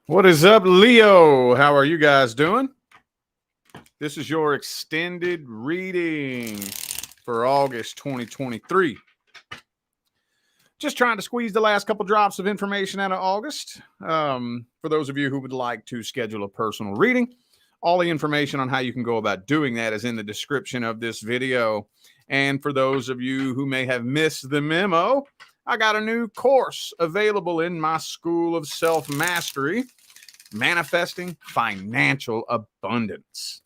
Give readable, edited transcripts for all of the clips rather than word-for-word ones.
What is up, Leo? How are you guys doing? This is your extended reading for August 2023. Just trying to squeeze the last couple drops of information out of August. For those of you who would like to schedule a personal reading, all the information on how you can go about doing that is in the description of this video. And for those of you who may have missed the memo, I got a new course available in my School of Self-Mastery, Manifesting Financial Abundance.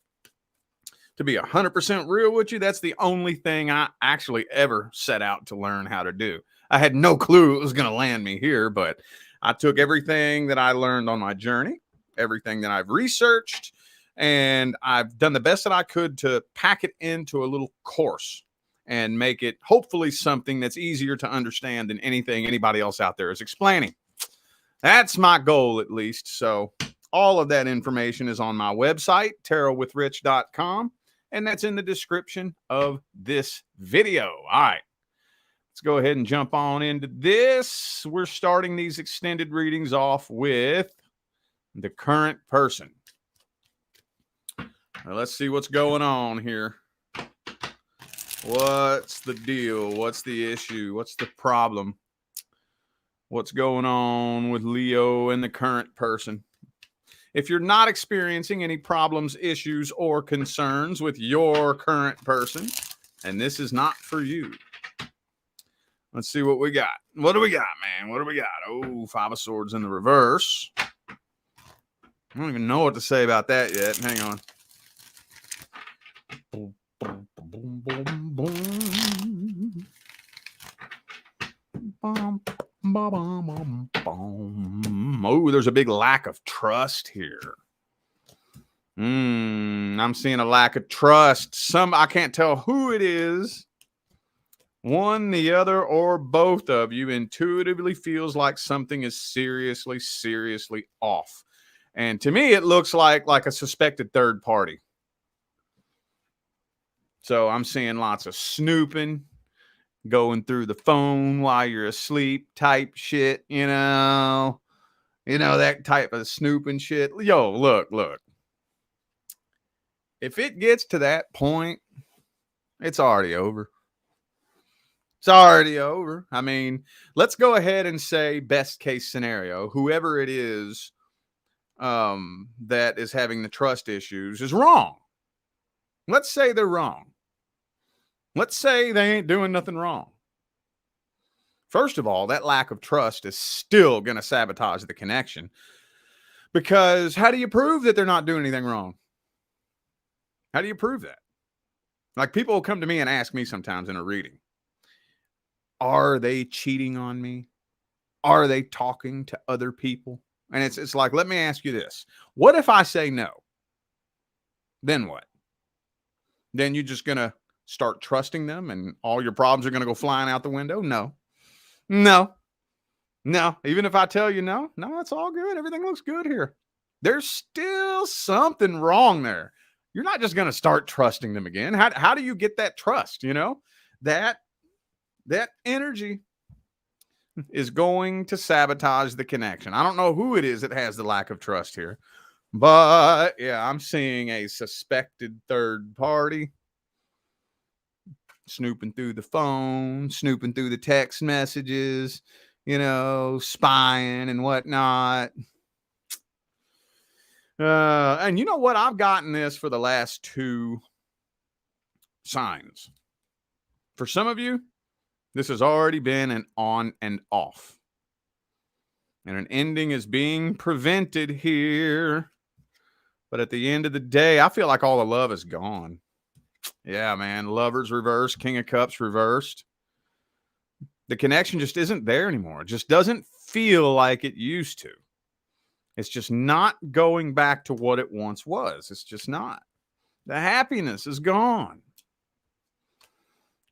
To be 100% real with you, that's the only thing I actually ever set out to learn how to do. I had no clue it was going to land me here, but I took everything that I learned on my journey, everything that I've researched, and I've done the best that I could to pack it into a little course and make it hopefully something that's easier to understand than anything anybody else out there is explaining. That's my goal, at least. So all of that information is on my website, tarotwithrich.com, and that's in the description of this video. All right, let's go ahead and jump on into this. We're starting these extended readings off with the current person. Now, let's see what's going on here. What's the deal? What's the issue? What's the problem? What's going on with Leo and the current person? If you're not experiencing any problems, issues, or concerns with your current person, and this is not for you, let's see what we got. What do we got, man? What do we got? Oh, Five of Swords in the reverse. I don't even know what to say about that yet. Hang on. Boom, boom, boom, boom, boom. Boom. Oh, there's a big lack of trust here. I'm seeing a lack of trust. I can't tell who it is. One, the other, or both of you intuitively feels like something is seriously off. And to me, it looks like a suspected third party. So I'm seeing lots of snooping, going through the phone while you're asleep type shit, you know, that type of snooping shit. Yo, look. If it gets to that point, it's already over. It's already over. I mean, let's go ahead and say best case scenario, whoever it is that is having the trust issues is wrong. Let's say they're wrong. Let's say they ain't doing nothing wrong. First of all, that lack of trust is still going to sabotage the connection, because how do you prove that they're not doing anything wrong? How do you prove that? Like, people will come to me and ask me sometimes in a reading, are they cheating on me? Are they talking to other people? And it's like, let me ask you this. What if I say no? Then what? Then you're just going to start trusting them and all your problems are going to go flying out the window? No. Even if I tell you no, it's all good. Everything looks good here. There's still something wrong there. You're not just going to start trusting them again. How do you get that trust? You know, that energy is going to sabotage the connection. I don't know who it is that has the lack of trust here, but yeah, I'm seeing a suspected third party snooping through the phone, snooping through the text messages, spying and whatnot. And you know what? I've gotten this for the last two signs. For some of you, this has already been an on and off. And an ending is being prevented here. But at the end of the day, I feel like all the love is gone. Yeah, man. Lovers reversed, King of Cups reversed. The connection just isn't there anymore. It just doesn't feel like it used to. It's just not going back to what it once was. It's just not. The happiness is gone.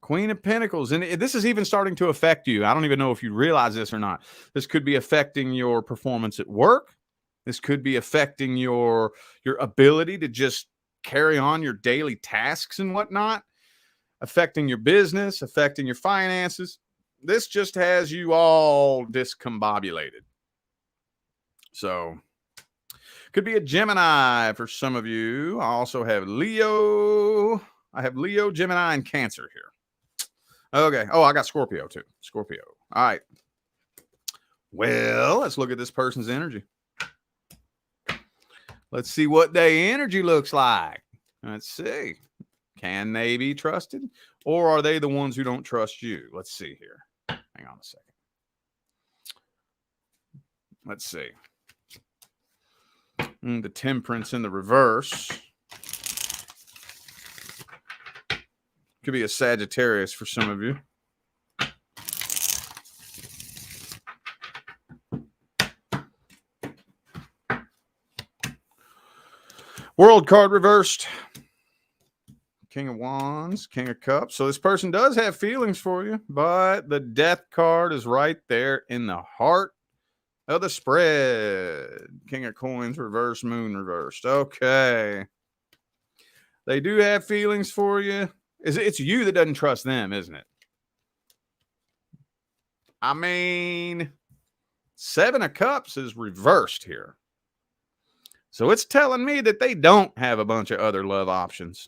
Queen of Pentacles. And this is even starting to affect you. I don't even know if you realize this or not. This could be affecting your performance at work. This could be affecting your ability to just carry on your daily tasks and whatnot, affecting your business, affecting your finances. This just has you all discombobulated. So Could be a Gemini for some of you. I also have Leo. I have Leo, Gemini, and Cancer here. Okay. Oh, I got Scorpio too. Scorpio. All right. Well, let's look at this person's energy. Let's see what their energy looks like. Let's see. Can they be trusted? Or are they the ones who don't trust you? Let's see here. Hang on a second. Let's see. The Temperance in the reverse. Could be a Sagittarius for some of you. World card reversed. King of Wands, King of Cups. So this person does have feelings for you, but the Death card is right there in the heart of the spread. King of Coins reversed, Moon reversed. Okay. They do have feelings for you. It's you that doesn't trust them, isn't it? I mean, Seven of Cups is reversed here. So it's telling me that they don't have a bunch of other love options.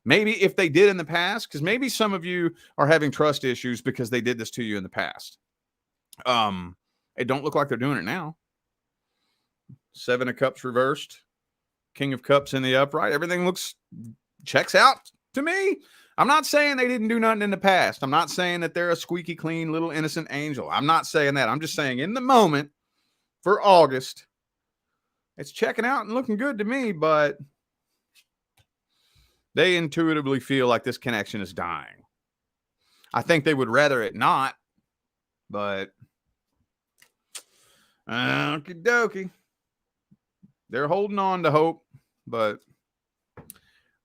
Maybe if they did in the past, because maybe some of you are having trust issues because they did this to you in the past. It don't look like they're doing it now. Seven of Cups reversed. King of Cups in the upright. Everything checks out to me. I'm not saying they didn't do nothing in the past. I'm not saying that they're a squeaky clean little innocent angel. I'm not saying that. I'm just saying in the moment for August, it's checking out and looking good to me, but they intuitively feel like this connection is dying. I think they would rather it not, but okie dokie. They're holding on to hope, but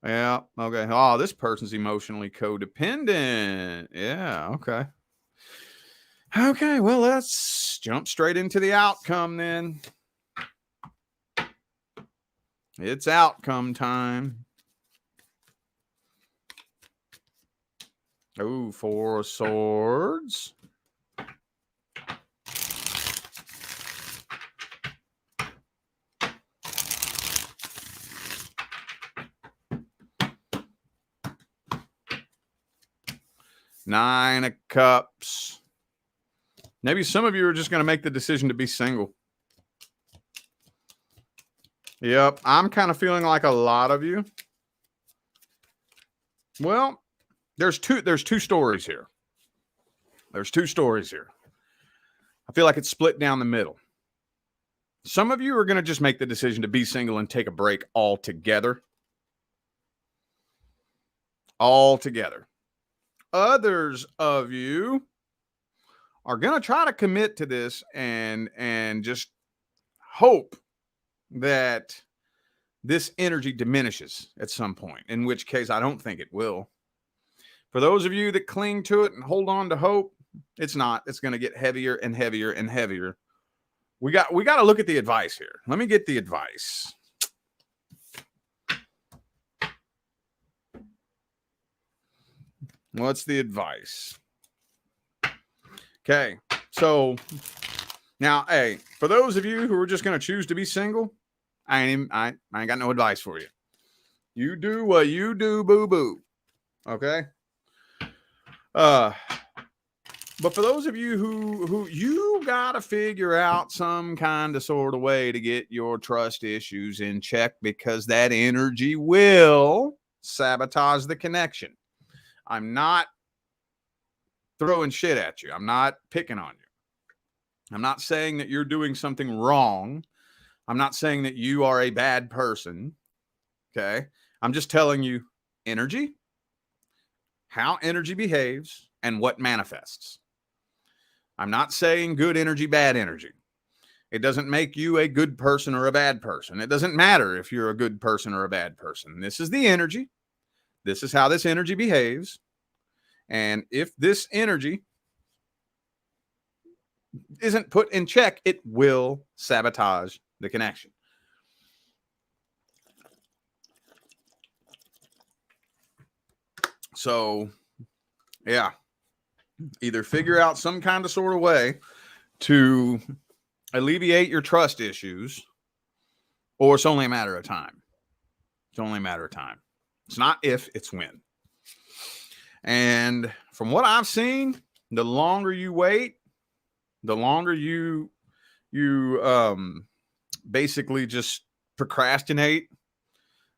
yeah, okay. Oh, this person's emotionally codependent. Yeah, okay. Okay, well, let's jump straight into the outcome then. It's outcome time. Oh, Four of Swords. Nine of Cups. Maybe some of you are just going to make the decision to be single. Yep, I'm kind of feeling like a lot of you. Well, there's two stories here. There's two stories here. I feel like it's split down the middle. Some of you are going to just make the decision to be single and take a break altogether. Altogether. Others of you are going to try to commit to this and just hope that this energy diminishes at some point, in which case I don't think it will. For those of you that cling to it and hold on to hope, it's not. It's going to get heavier and heavier and heavier. We got to look at the advice here. Let me get the advice. What's the advice? Okay, so now, hey, for those of you who are just going to choose to be single, I ain't got no advice for you. You do what you do, boo-boo. Okay? But for those of you who you got to figure out some kind of sort of way to get your trust issues in check, because that energy will sabotage the connection. I'm not throwing shit at you. I'm not picking on you. I'm not saying that you're doing something wrong. I'm not saying that you are a bad person. Okay. I'm just telling you energy, how energy behaves, and what manifests. I'm not saying good energy, bad energy. It doesn't make you a good person or a bad person. It doesn't matter if you're a good person or a bad person. This is the energy. This is how this energy behaves. And if this energy isn't put in check, it will sabotage the connection. So, yeah, either figure out some kind of sort of way to alleviate your trust issues, or it's only a matter of time. It's only a matter of time. It's not if, it's when. And from what I've seen, the longer you wait, the longer you basically just procrastinate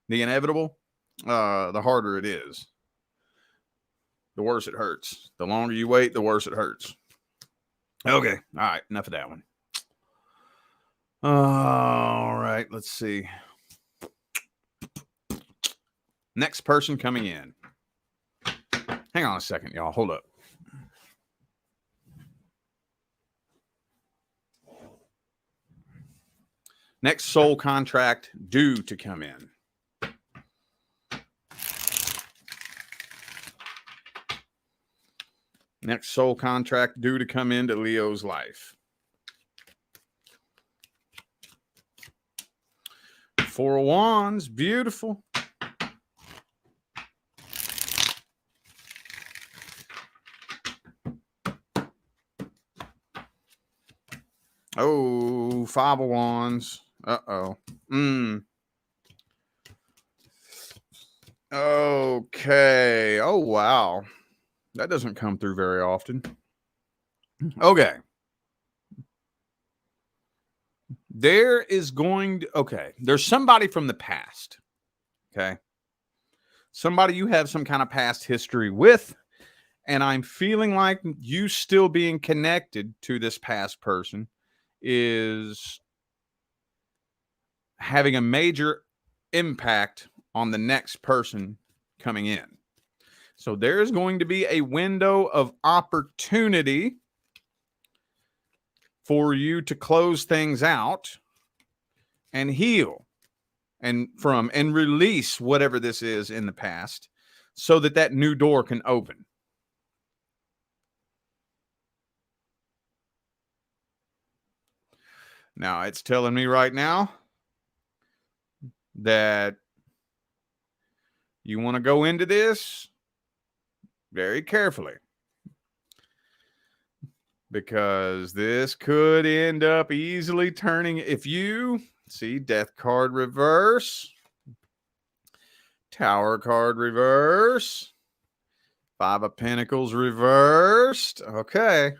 the inevitable, the harder it is. The worse it hurts. The longer you wait, the worse it hurts. Okay. All right. Enough of that one. All right. Let's see. Next person coming in. Hang on a second, y'all. Hold up. Next soul contract due to come in. Next soul contract due to come into Leo's life. Four of Wands, beautiful. Oh, Five of Wands. Uh-oh. Okay. Oh, wow. That doesn't come through very often. Okay. There's somebody from the past. Okay. Somebody you have some kind of past history with. And I'm feeling like you still being connected to this past person is having a major impact on the next person coming in. So there's going to be a window of opportunity for you to close things out and heal and release whatever this is in the past so that new door can open. Now it's telling me right now that you want to go into this very carefully, because this could end up easily turning. If you see Death card reverse, Tower card reverse, Five of Pentacles reversed. Okay.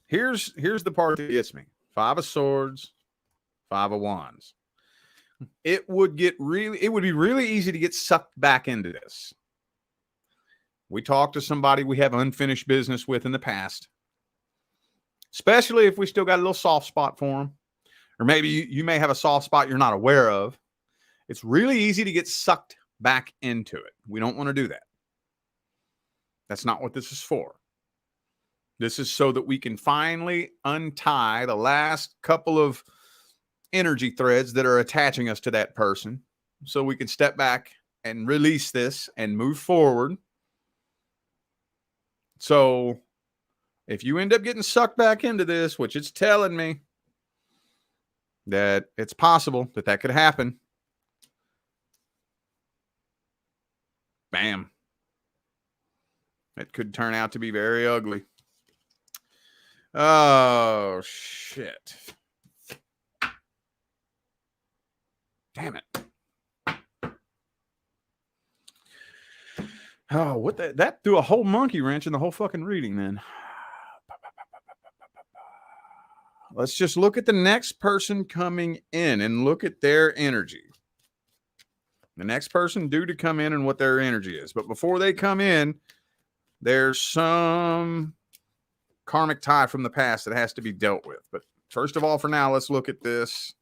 Here's the part that gets me. Five of Swords, Five of Wands. It would be really easy to get sucked back into this. We talk to somebody we have unfinished business with in the past, especially if we still got a little soft spot for them, or maybe you may have a soft spot you're not aware of. It's really easy to get sucked back into it. We don't want to do that. That's not what this is for. This is so that we can finally untie the last couple of energy threads that are attaching us to that person, so we can step back and release this and move forward. So if you end up getting sucked back into this, which it's telling me that it's possible that could happen, bam, it could turn out to be very ugly. Oh, shit. Damn it. Oh, what that threw a whole monkey wrench in the whole fucking reading then. Let's just look at the next person coming in and look at their energy. The next person due to come in and what their energy is. But before they come in, there's some karmic tie from the past that has to be dealt with. But first of all, for now, let's look at this.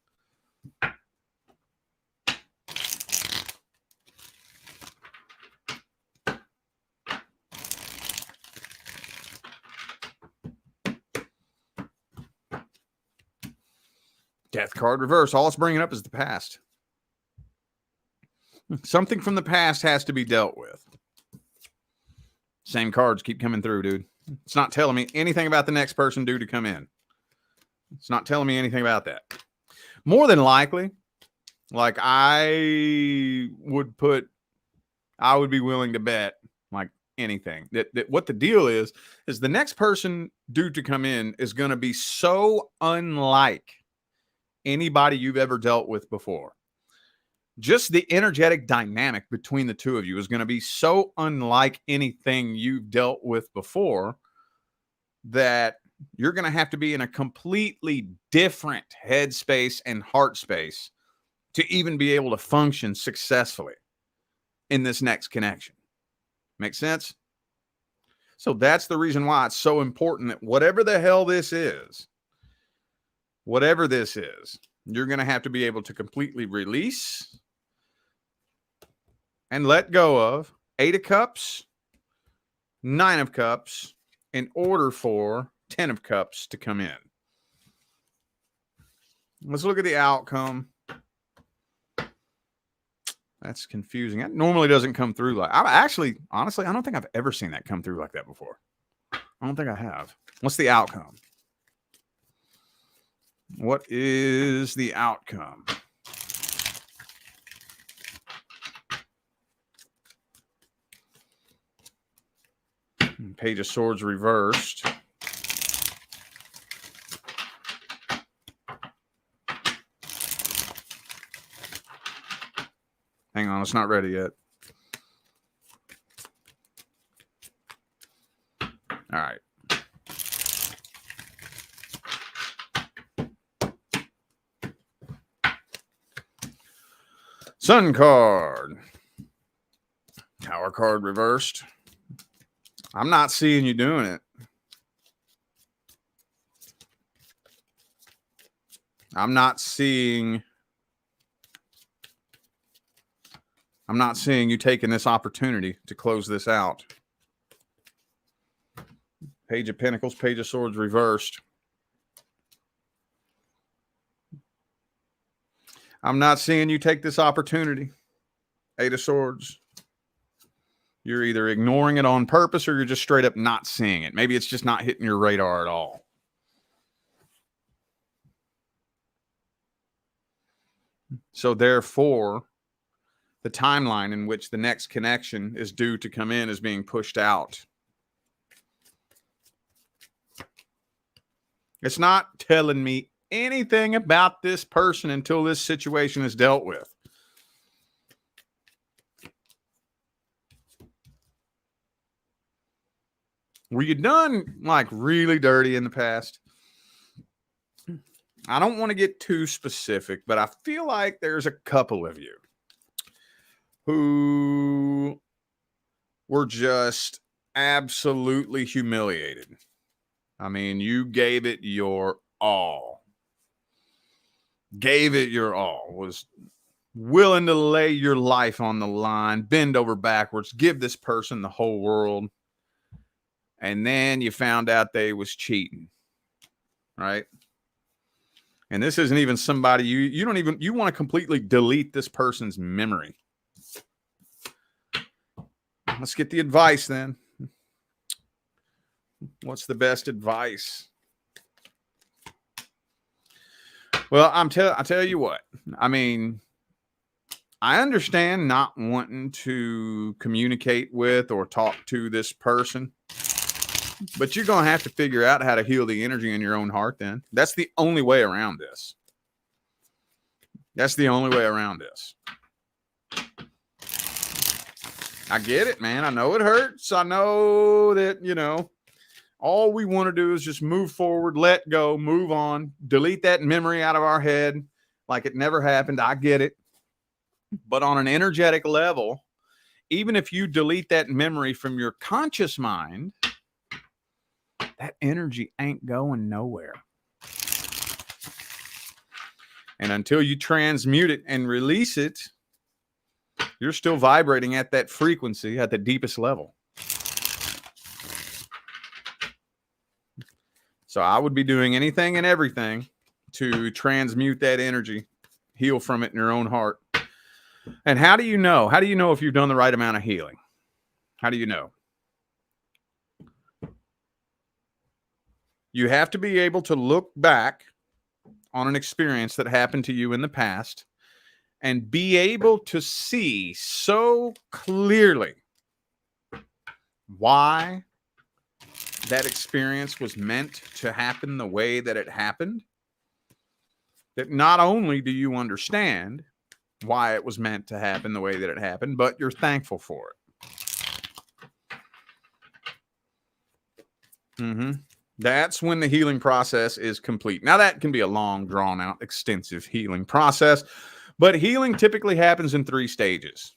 Death card reverse. All it's bringing up is the past. Something from the past has to be dealt with. Same cards keep coming through, dude. It's not telling me anything about the next person due to come in. It's not telling me anything about that. More than likely, I would be willing to bet, anything. That what the deal is the next person due to come in is going to be so unlike anybody you've ever dealt with before. Just the energetic dynamic between the two of you is going to be so unlike anything you've dealt with before that you're going to have to be in a completely different headspace and heart space to even be able to function successfully in this next connection. Make sense? So that's the reason why it's so important that whatever the hell this is, you're going to have to be able to completely release and let go of 8 of Cups, 9 of Cups, in order for 10 of Cups to come in. Let's look at the outcome. That's confusing. That normally doesn't come through like... honestly, I don't think I've ever seen that come through like that before. I don't think I have. What's the outcome? What is the outcome? Page of Swords reversed. Hang on, it's not ready yet. All right. Sun card. Tower card reversed. I'm not seeing you doing it. I'm not seeing you taking this opportunity to close this out. Page of Pentacles, Page of Swords reversed. I'm not seeing you take this opportunity. 8 of Swords. You're either ignoring it on purpose or you're just straight up not seeing it. Maybe it's just not hitting your radar at all. So therefore, the timeline in which the next connection is due to come in is being pushed out. It's not telling me anything about this person until this situation is dealt with. Were you done like really dirty in the past? I don't want to get too specific, but I feel like there's a couple of you who were just absolutely humiliated. I mean, you gave it your all. Gave it your all. Was willing to lay your life on the line, bend over backwards, give this person the whole world. And then you found out they was cheating, right? And this isn't even somebody you want to completely delete this person's memory. Let's get the advice then. What's the best advice? Well, I tell you what. I mean, I understand not wanting to communicate with or talk to this person. But you're going to have to figure out how to heal the energy in your own heart then. That's the only way around this. That's the only way around this. I get it, man. I know it hurts. I know that, you know, all we want to do is just move forward, let go, move on, delete that memory out of our head like it never happened. I get it. But on an energetic level, even if you delete that memory from your conscious mind, that energy ain't going nowhere. And until you transmute it and release it, you're still vibrating at that frequency at the deepest level. So I would be doing anything and everything to transmute that energy, heal from it in your own heart. And how do you know? How do you know if you've done the right amount of healing? How do you know? You have to be able to look back on an experience that happened to you in the past and be able to see so clearly why that experience was meant to happen the way that it happened, that not only do you understand why it was meant to happen the way that it happened, but you're thankful for it. That's when the healing process is complete. Now, that can be a long, drawn out, extensive healing process, but healing typically happens in 3 stages.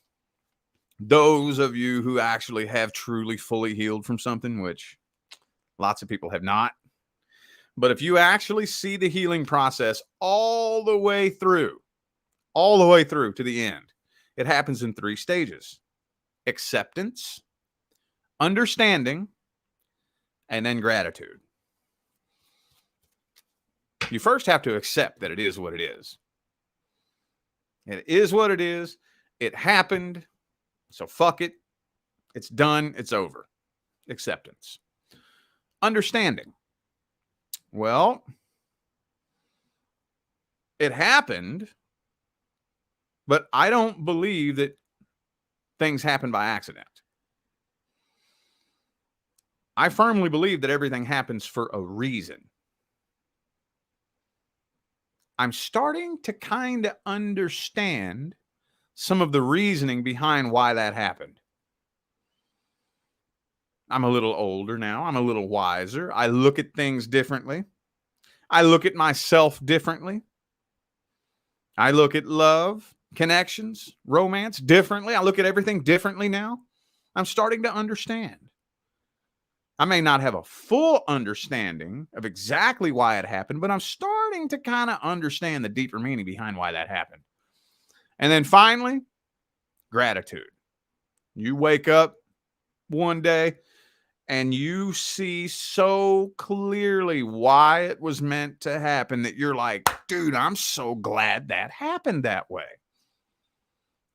Those of you who actually have truly fully healed from something, which lots of people have not, but if you actually see the healing process all the way through to the end, it happens in 3 stages: acceptance, understanding, and then gratitude. You first have to accept that it is what it is. It is what it is. It happened. So fuck it. It's done. It's over. Acceptance. Understanding. Well, it happened, but I don't believe that things happen by accident. I firmly believe that everything happens for a reason. I'm starting to kind of understand some of the reasoning behind why that happened. I'm a little older now. I'm a little wiser. I look at things differently. I look at myself differently. I look at love, connections, romance differently. I look at everything differently now. I'm starting to understand. I may not have a full understanding of exactly why it happened, but I'm starting to kind of understand the deeper meaning behind why that happened. And then finally, gratitude. You wake up one day and you see so clearly why it was meant to happen that you're like, dude, I'm so glad that happened that way.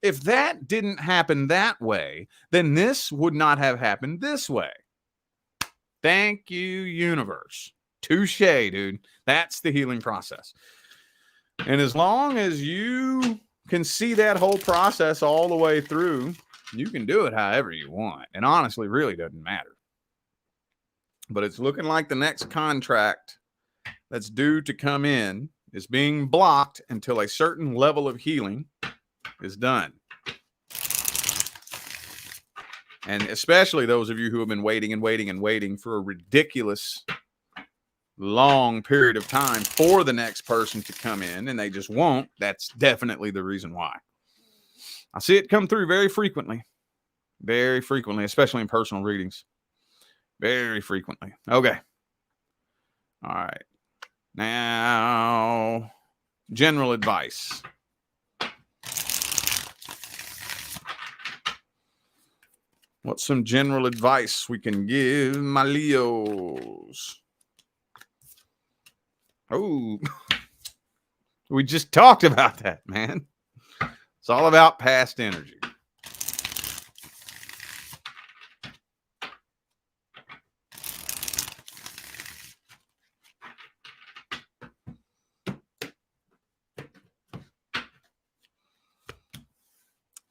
If that didn't happen that way, then this would not have happened this way. Thank you, universe. Touche, dude. That's the healing process. And as long as you can see that whole process all the way through, you can do it however you want. And honestly, really doesn't matter. But it's looking like the next contract that's due to come in is being blocked until a certain level of healing is done. And especially those of you who have been waiting and waiting and waiting for a ridiculous long period of time for the next person to come in and they just won't. That's definitely the reason why. I see it come through very frequently, especially in personal readings. Very frequently. Okay. All right. Now, general advice. What's some general advice we can give my Leos? Oh, we just talked about that, man. It's all about past energy.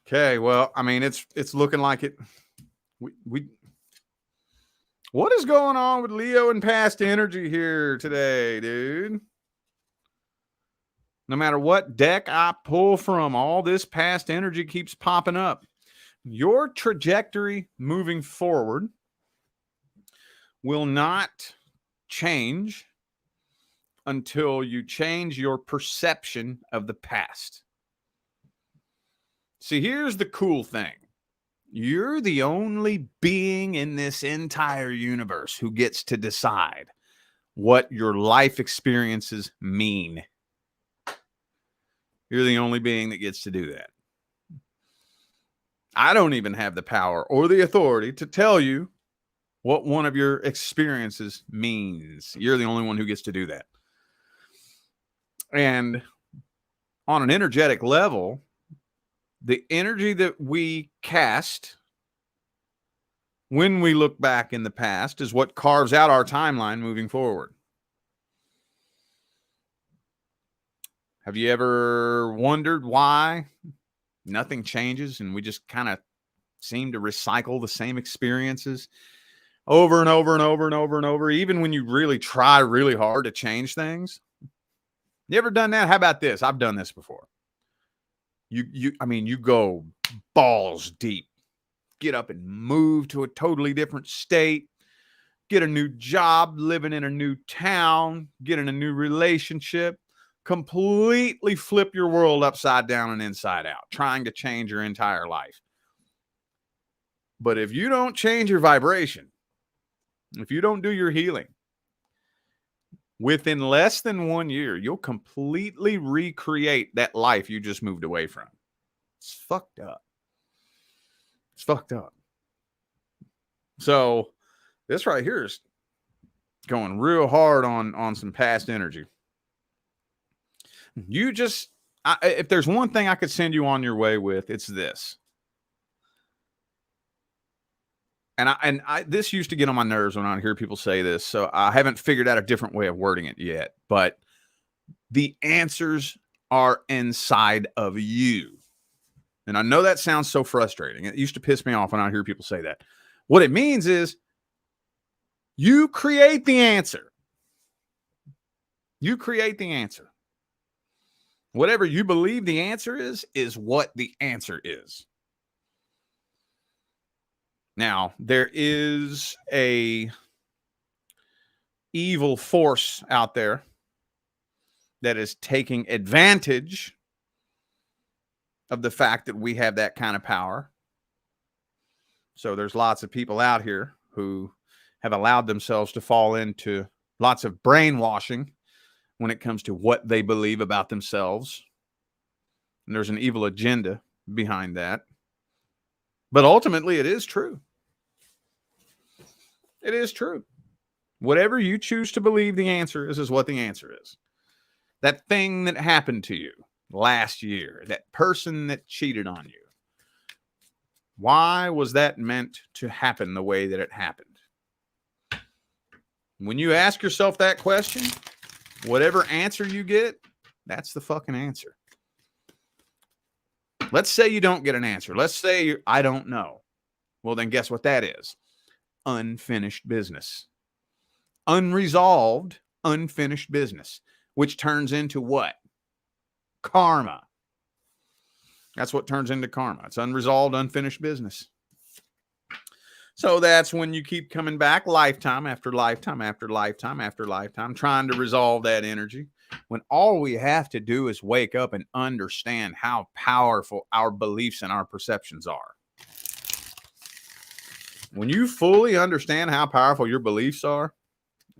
Okay, well, I mean, it's looking like it. What is going on with Leo and past energy here today, dude? No matter what deck I pull from, all this past energy keeps popping up. Your trajectory moving forward will not change until you change your perception of the past. See, here's the cool thing. You're the only being in this entire universe who gets to decide what your life experiences mean. You're the only being that gets to do that. I don't even have the power or the authority to tell you what one of your experiences means. You're the only one who gets to do that. And on an energetic level, the energy that we cast when we look back in the past is what carves out our timeline moving forward. Have you ever wondered why nothing changes and we just kind of seem to recycle the same experiences over and over and over and over and over, even when you really try really hard to change things. You ever done that? How about this? I've done this before. You go balls deep, get up and move to a totally different state, get a new job, living in a new town, get in a new relationship, completely flip your world upside down and inside out, trying to change your entire life. But if you don't change your vibration, if you don't do your healing, within less than 1 year, you'll completely recreate that life you just moved away from. It's fucked up. It's fucked up. So this right here is going real hard on some past energy. If there's one thing I could send you on your way with, it's this. And this used to get on my nerves when I hear people say this, so I haven't figured out a different way of wording it yet. But the answers are inside of you. And I know that sounds so frustrating. It used to piss me off when I hear people say that. What it means is you create the answer. You create the answer. Whatever you believe the answer is what the answer is. Now, there is a evil force out there that is taking advantage of the fact that we have that kind of power. So there's lots of people out here who have allowed themselves to fall into lots of brainwashing when it comes to what they believe about themselves. And there's an evil agenda behind that. But ultimately, it is true. It is true. Whatever you choose to believe the answer is what the answer is. That thing that happened to you last year, that person that cheated on you, why was that meant to happen the way that it happened? When you ask yourself that question, whatever answer you get, that's the fucking answer. Let's say you don't get an answer. Let's say I don't know. Well, then guess what that is? Unfinished business. Unresolved, unfinished business, which turns into what? Karma. That's what turns into karma. It's unresolved, unfinished business. So that's when you keep coming back lifetime after lifetime after lifetime after lifetime, trying to resolve that energy, when all we have to do is wake up and understand how powerful our beliefs and our perceptions are. When you fully understand how powerful your beliefs are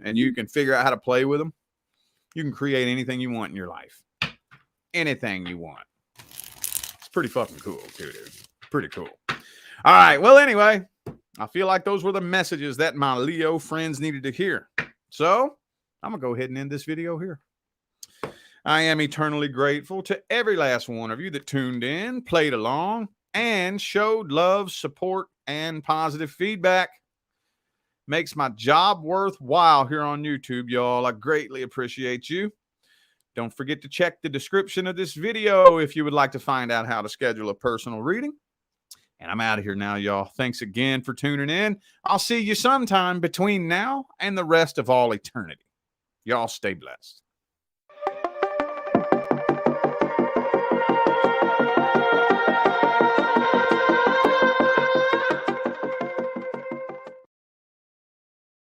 and you can figure out how to play with them, you can create anything you want in your life. Anything you want. It's pretty fucking cool, too, dude. Pretty cool. All right. Well, anyway, I feel like those were the messages that my Leo friends needed to hear. So I'm going to go ahead and end this video here. I am eternally grateful to every last one of you that tuned in, played along, and showed love, support, and positive feedback. Makes my job worthwhile here on YouTube, y'all. I greatly appreciate you. Don't forget to check the description of this video if you would like to find out how to schedule a personal reading. And I'm out of here now, y'all. Thanks again for tuning in. I'll see you sometime between now and the rest of all eternity. Y'all stay blessed.